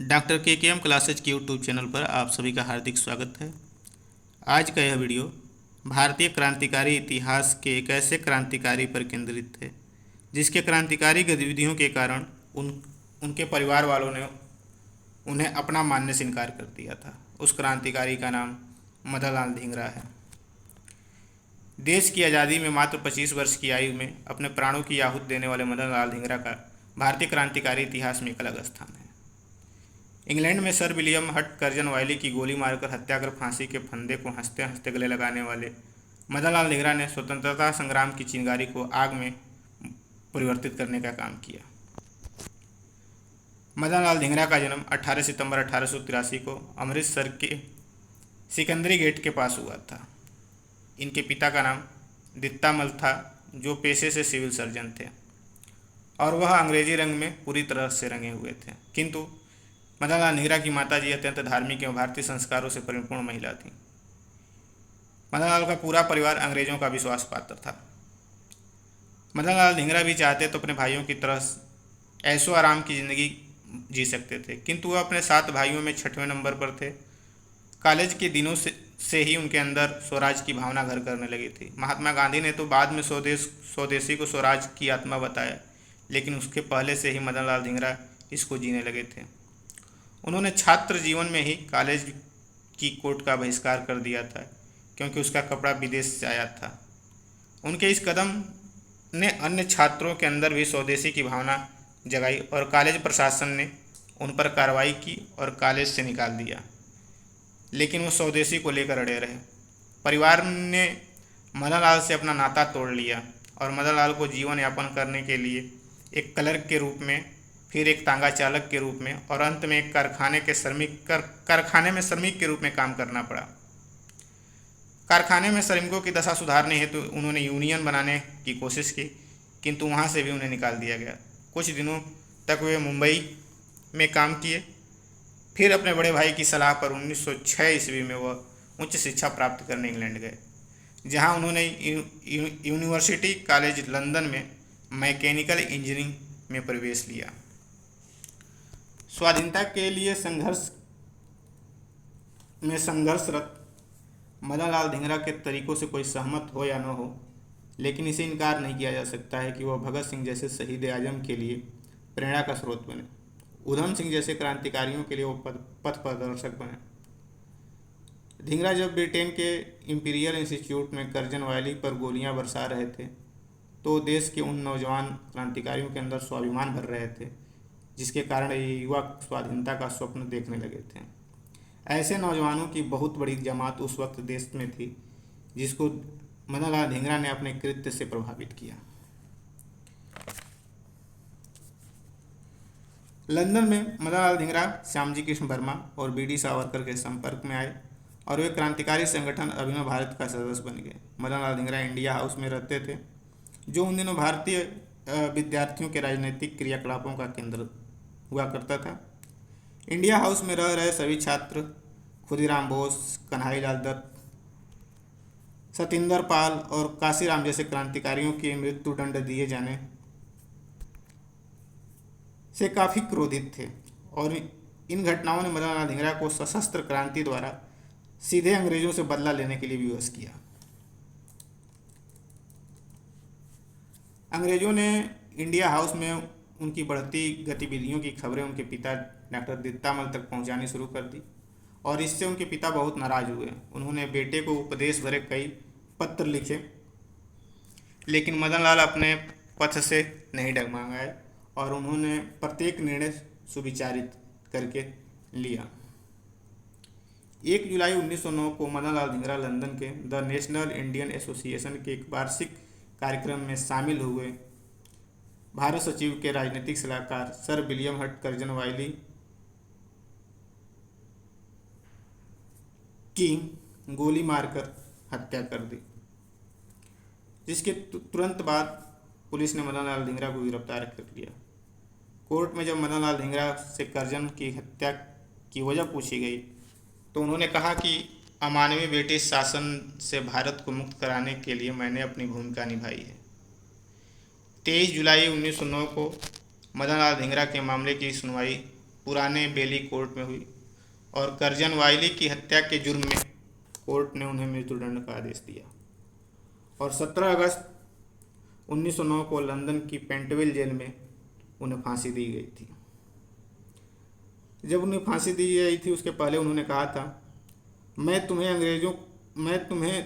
Doctor के M classes के YouTube channel पर आप सभी का हार्दिक स्वागत है। आज का यह वीडियो भारतीय क्रांतिकारी इतिहास के एक ऐसे क्रांतिकारी पर केंद्रित है जिसके क्रांतिकारी गतिविधियों के कारण उनके परिवार वालों ने उन्हें अपना मानने से इनकार कर दिया था। उस क्रांतिकारी का नाम मदन लाल धिंगरा है। देश की आज़ादी में मात्र 25 वर्ष की आयु में अपने प्राणों की आहूति देने वाले मदन लाल धिंगरा का भारतीय क्रांतिकारी इतिहास में एक अलग स्थान है। इंग्लैंड में सर विलियम हट कर्जन वायली की गोली मारकर हत्या कर फांसी के फंदे को हंसते हंसते गले लगाने वाले मदन लाल धिंगरा ने स्वतंत्रता संग्राम की चिंगारी को आग में परिवर्तित करने का काम किया। मदन लाल धिंगरा का जन्म 18 सितंबर 1883 को अमृतसर के सिकंदरी गेट के पास हुआ था। इनके पिता का नाम दित्तामल था, जो पेशे से सिविल सर्जन थे और वह अंग्रेजी रंग में पूरी तरह से रंगे हुए थे। किंतु मदन लाल धिंगरा की माताजी अत्यंत धार्मिक एवं भारतीय संस्कारों से परिपूर्ण महिला थी। मदन लाल का पूरा परिवार अंग्रेजों का विश्वास पात्र था। मदन लाल धिंगरा भी चाहते तो अपने भाइयों की तरह ऐशो आराम की जिंदगी जी सकते थे, किंतु वह अपने 7 भाइयों में 6वें नंबर पर थे। कॉलेज के दिनों से ही उनके अंदर स्वराज की भावना घर करने लगी थी। महात्मा गांधी ने तो बाद में स्वदेशी को स्वराज की आत्मा बताया, लेकिन उसके पहले से ही मदन लाल धिंगरा इसको जीने लगे थे। उन्होंने छात्र जीवन में ही कॉलेज की कोट का बहिष्कार कर दिया था, क्योंकि उसका कपड़ा विदेश से आया था। उनके इस कदम ने अन्य छात्रों के अंदर भी स्वदेशी की भावना जगाई और कॉलेज प्रशासन ने उन पर कार्रवाई की और कॉलेज से निकाल दिया, लेकिन वो स्वदेशी को लेकर अड़े रहे। परिवार ने मदन लाल से अपना नाता तोड़ लिया और मदन लाल को जीवन यापन करने के लिए एक क्लर्क के रूप में, फिर एक तांगा चालक के रूप में और अंत में एक कारखाने में श्रमिक के रूप में काम करना पड़ा। कारखाने में श्रमिकों की दशा सुधारने हेतु उन्होंने यूनियन बनाने की कोशिश की, किंतु वहां से भी उन्हें निकाल दिया गया। कुछ दिनों तक वे मुंबई में काम किए, फिर अपने बड़े भाई की सलाह पर 1906 ईस्वी में वह उच्च शिक्षा प्राप्त करने इंग्लैंड गए, जहां उन्होंने यूनिवर्सिटी कॉलेज लंदन में मैकेनिकल इंजीनियरिंग में प्रवेश लिया। स्वाधीनता के लिए संघर्षरत मदन लाल धिंगरा के तरीकों से कोई सहमत हो या न हो, लेकिन इसे इनकार नहीं किया जा सकता है कि वह भगत सिंह जैसे शहीद आजम के लिए प्रेरणा का स्रोत बने। उधम सिंह जैसे क्रांतिकारियों के लिए वो पथ प्रदर्शक बने। धिंगरा जब ब्रिटेन के इंपीरियल इंस्टीट्यूट में कर्जन वायली पर गोलियां बरसा रहे थे, तो देश के उन नौजवान क्रांतिकारियों के अंदर स्वाभिमान भर रहे थे, जिसके कारण युवा स्वाधीनता का स्वप्न देखने लगे थे। ऐसे नौजवानों की बहुत बड़ी जमात उस वक्त देश में थी, जिसको मदन लाल धिंगरा ने अपने कृत्य से प्रभावित किया। लंदन में मदन लाल धिंगरा श्यामजी कृष्ण वर्मा और बी डी सावरकर के संपर्क में आए और वे क्रांतिकारी संगठन अभिनव भारत का सदस्य बन गए। मदन लाल धिंगरा इंडिया हाउस में रहते थे, जो उन दिनों भारतीय विद्यार्थियों के राजनीतिक क्रियाकलापों का केंद्र हुआ करता था। इंडिया हाउस में रह रहे सभी छात्र खुदीराम बोस, कन्हैया लाल दत्त, सतिंदर पाल और काशीराम जैसे क्रांतिकारियों के मृत्युदंड दिए जाने से काफ़ी क्रोधित थे और इन घटनाओं ने मदन लाल धिंगरा को सशस्त्र क्रांति द्वारा सीधे अंग्रेजों से बदला लेने के लिए विवश किया। अंग्रेजों ने इंडिया हाउस में उनकी बढ़ती गतिविधियों की खबरें उनके पिता डॉक्टर दित्तामल तक पहुंचानी शुरू कर दी और इससे उनके पिता बहुत नाराज हुए। उन्होंने बेटे को उपदेश भरे कई पत्र लिखे, लेकिन मदन लाल अपने पथ से नहीं डगमगाए और उन्होंने प्रत्येक निर्णय सुविचारित करके लिया। 1 जुलाई 1909 को मदन लाल धिंगरा लंदन के द नेशनल इंडियन एसोसिएशन के एक वार्षिक कार्यक्रम में शामिल हुए। भारत सचिव के राजनीतिक सलाहकार सर विलियम हट कर्जन वायली की गोली मारकर हत्या कर दी, जिसके तुरंत बाद पुलिस ने मदन लाल धिंगरा को गिरफ्तार कर लिया। कोर्ट में जब मदन लाल धिंगरा से कर्जन की हत्या की वजह पूछी गई, तो उन्होंने कहा कि अमानवीय ब्रिटिश शासन से भारत को मुक्त कराने के लिए मैंने अपनी भूमिका निभाई है। 23 जुलाई 1909 को मदन लाल धिंगरा के मामले की सुनवाई पुराने बेली कोर्ट में हुई और कर्जन वायली की हत्या के जुर्म में कोर्ट ने उन्हें मृत्युदंड का आदेश दिया और 17 अगस्त 1909 को लंदन की पेंटविल जेल में उन्हें फांसी दी गई थी। जब उन्हें फांसी दी गई थी उसके पहले उन्होंने कहा था,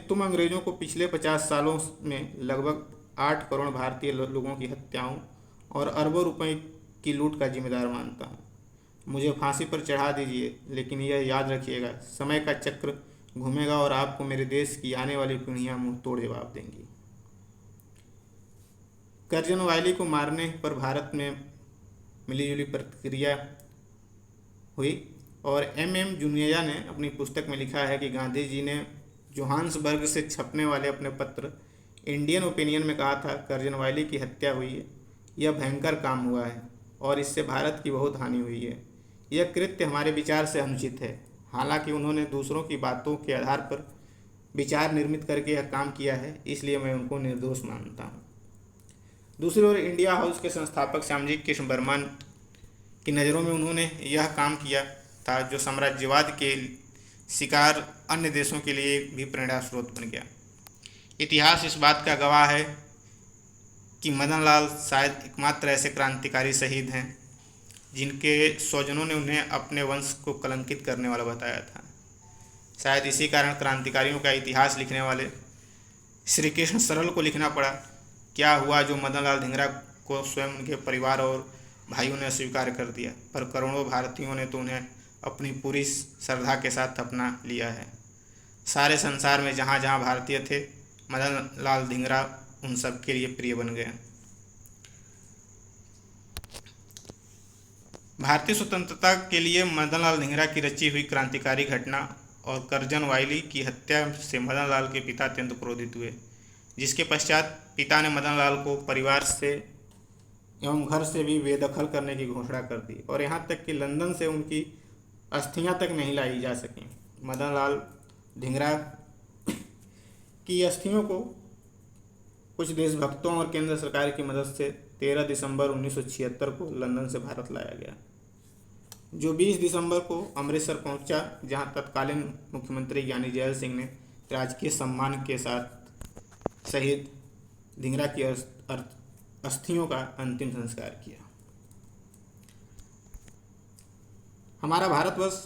तुम अंग्रेज़ों को पिछले 50 सालों में लगभग 8 करोड़ भारतीय लोगों की हत्याओं और अरबों रुपए की लूट का जिम्मेदार मानता हूँ। मुझे फांसी पर चढ़ा दीजिए, लेकिन यह याद रखिएगा, समय का चक्र घूमेगा और आपको मेरे देश की आने वाली पीढ़ियाँ मुंह तोड़ जवाब देंगी। कर्जन वायली को मारने पर भारत में मिलीजुली प्रतिक्रिया हुई और M.M. जुनिया ने अपनी पुस्तक में लिखा है कि गांधी जी ने जोहान्सबर्ग से छपने वाले अपने पत्र इंडियन ओपिनियन में कहा था, कर्जन वायली की हत्या हुई है, यह भयंकर काम हुआ है और इससे भारत की बहुत हानि हुई है। यह कृत्य हमारे विचार से अनुचित है। हालांकि उन्होंने दूसरों की बातों के आधार पर विचार निर्मित करके यह काम किया है, इसलिए मैं उनको निर्दोष मानता हूँ। दूसरी ओर इंडिया हाउस के संस्थापक श्यामजी कृष्ण बर्मा की नज़रों में उन्होंने यह काम किया था जो साम्राज्यवाद के शिकार अन्य देशों के लिए भी प्रेरणा स्रोत बन गया। इतिहास इस बात का गवाह है कि मदन लाल शायद एकमात्र ऐसे क्रांतिकारी शहीद हैं जिनके स्वजनों ने उन्हें अपने वंश को कलंकित करने वाला बताया था। शायद इसी कारण क्रांतिकारियों का इतिहास लिखने वाले श्री कृष्ण सरल को लिखना पड़ा, क्या हुआ जो मदन लाल धिंगरा को स्वयं उनके परिवार और भाइयों ने अस्वीकार कर दिया, पर करोड़ों भारतीयों ने तो उन्हें अपनी पूरी श्रद्धा के साथ अपना लिया है। सारे संसार में जहाँ जहाँ भारतीय थे, मदन लाल धिंगरा उन सब के लिए प्रिय बन गए। भारतीय स्वतंत्रता के लिए मदन लाल धिंगरा की रची हुई क्रांतिकारी घटना और कर्जन वायली की हत्या से मदन लाल के पिता अत्यंत क्रोधित हुए, जिसके पश्चात पिता ने मदन लाल को परिवार से एवं घर से भी बेदखल करने की घोषणा कर दी और यहाँ तक कि लंदन से उनकी अस्थियाँ तक नहीं लाई जा सकीं। मदन लाल धिंगरा की अस्थियों को कुछ देशभक्तों और केंद्र सरकार की मदद से 13 दिसंबर 1976 को लंदन से भारत लाया गया, जो 20 दिसंबर को अमृतसर पहुंचा, जहां तत्कालीन मुख्यमंत्री ज्ञानी जैल सिंह ने राजकीय सम्मान के साथ शहीद धिंगरा की अस्थियों का अंतिम संस्कार किया। हमारा भारतवर्ष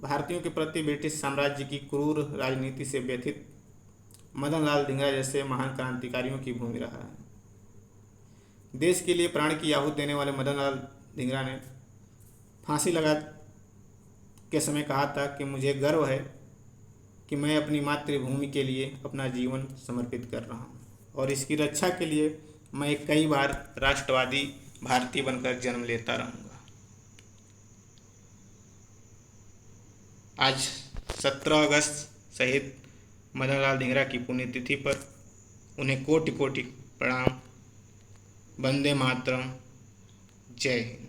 भारतीयों के प्रति ब्रिटिश साम्राज्य की क्रूर राजनीति से व्यथित मदन लाल धिंगरा जैसे महान क्रांतिकारियों की भूमि रहा है। देश के लिए प्राण की आहुति देने वाले मदन लाल धिंगरा ने फांसी लगा के समय कहा था कि मुझे गर्व है कि मैं अपनी मातृभूमि के लिए अपना जीवन समर्पित कर रहा हूँ और इसकी रक्षा के लिए मैं कई बार राष्ट्रवादी भारतीय बनकर जन्म लेता रहूँगा। आज 17 अगस्त शहीद मदन लाल धिंगरा की पुण्यतिथि पर उन्हें कोटि कोटि प्रणाम। वंदे मातरम। जय हिंद।